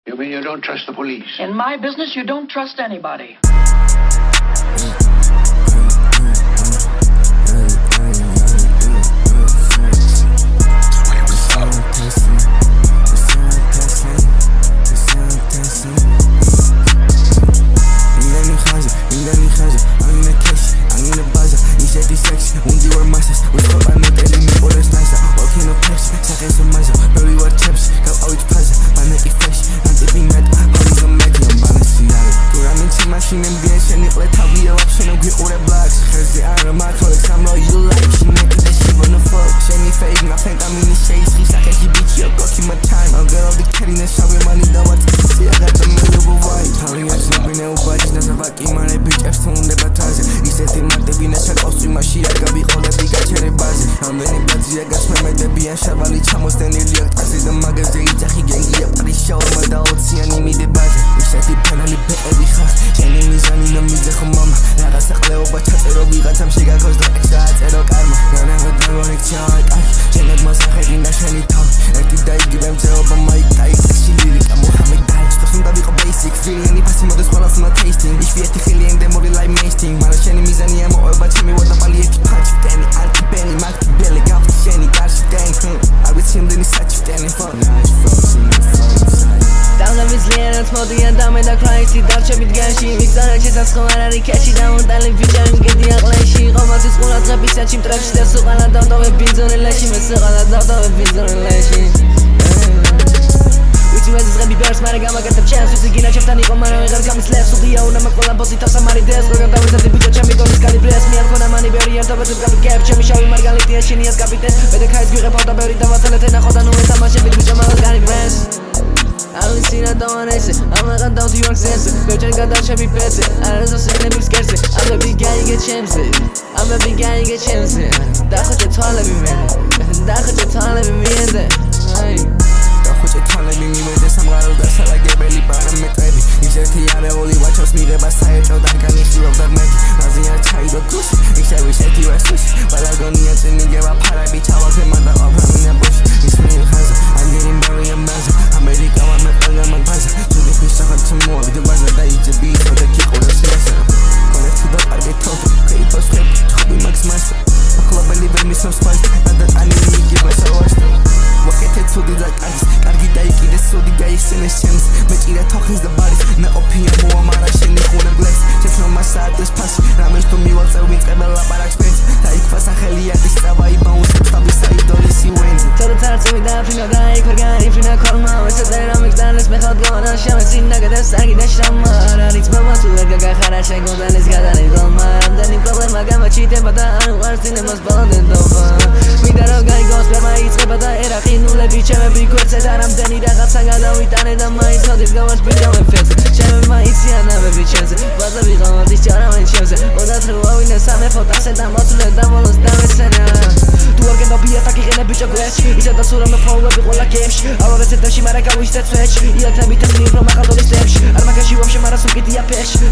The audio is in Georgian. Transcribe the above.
You mean you don't trust the police? In my business, you don't trust anybody. შავალი ჩამოსდენილი აკაცი და მაგაზე იძახი გენგია პრიშაურმა და ოციანი მიდებაზე ისეთი ფენალი ბეყები ხარ შენი მიზანი ნომიძე ხო მამა რაღაცა ყლეობა ჩაწერო ვიღაცამ შეგაქოს და ეს დააწერო კარმა რანაღო დაგონიქცია აკარი შენად მასახედი და შენი თავი ერთი და იგივე მძეობა მაიკ ტაიკში ლირიკა მუჰამედ დაიჭდოს უნდა ვიყო basic feeling ფასი მოდეს ყველას უნდა tasting იშვიათი ხილი ენდემური like mainstream მაგრამ შენი მიზანია მოყვება ჩემი ვარ და პალი ერთი ფაჩი ვტენი ანტი ბენი მაგთი ბელი გავხდი შენი კარში I would seem to be such a standing for nice folks in the front Down of his land, I'm smoking and down with the crying See that chubby gashi Mix on a chest and school and I catch it down with that lip Bitch, I'm getting a glashi Roma to school, I'm trapping Set chim trap, shit, so I'm down to a beans on the lashi Me so I'm down to a beans on the lashi Which was this rabbit bears, my gamma got the chance To see a chef, and he come and I got come left So the own, I'm a call and bossy Toss a mari desk, we're gonna have the bitch Chami don't scarly bless me, I'm gonna money bury And top of the cap, Chami showing Margality and Shini as captain But the guys grew up out of bury The water, and I hold on with a much of it Which I'm all got it rest I don't see that don't want to I'm not down to your sense But I got that Chami pets I don't know so I'm scared I'm a big guy, you get chance I'm a big guy, you get chance That's what you're tall of me, man That's what you're tall of me, man Хочет თვალები მივედეს სამღარო და სალაგებელი პარამეტრები ისეთი არეოლი ვაჩოს მიღება საერთო დარგანი ხილობდა მეტი რაზეა ჩაიდო გუში ისევ ისეთი ვესუში ბალაგონია წინიგება ფარები ჩავაქემა და ყოფნა ბუში ისმენ ხაზა I'm getting very amazing ამერიკა მე ყველა მაგბაზა თუ დიფის სახალ მოვიდე ბაზა და იძები და კიყურა სიასა კონექტი და პარკი თოთო კეიპოს ხებ ხობი მაქსმას ახლაბელი ვერ მისავს ფაის და ანი მიგება სავაშტო ვაკეთე ცუდი და კარგი დაიკიდეს სუდი გაიხსენეს ჩემს მეჭირა თოხის და ბარის ნაყოფია მოამარა შენი ხუნა ბლეს შეცნო მასადეს ფასი რამეს თუ მივალწევ ვიწყებელ ლაპარაკს ფენს და იქ ფასახელია დისწავა იბაუნსებს თავის საიდოლის ივენზე თორე თარცემი და ფინა და იქ ვერგანი ფინა ქორმა ვესადე რამე გდანეს მე ხალ გონა შემეცინა გადასაგი და შამა არიც მამა თუ ვერ გაგახარა შეგონდანეს გადანი გოლმა ამდენი პრობლემა გამაჩიტება და არ უყარს წინებას ბალანდენ დობა მინდა რომ გაიგოს ვერ მაიწყება და ერახი ნულები ჩემები გვერდზე და რამდენი რაღაცა გადავიტანე და მაინც მოდის გავარს ბიჭამე ფეზე ჩემები მაინცია ნამები ჩემზე ბაზა ვიღავდი ჩარავენ ჩემზე მოდათრევავინე სამე ფოტასე და მოწლე და მოლოს დავესენა თუ არ გენდობია ტაკიღენე ბიჭო გვერდში ისე და სურამ ფაულები ყველა გემში ავავე ცენტრში მარა გავიშთე წვეჩი იათებით ეს ნირო მახალდოლის თემში არ მაგაში ვამშე მარა სუკიდია ფეში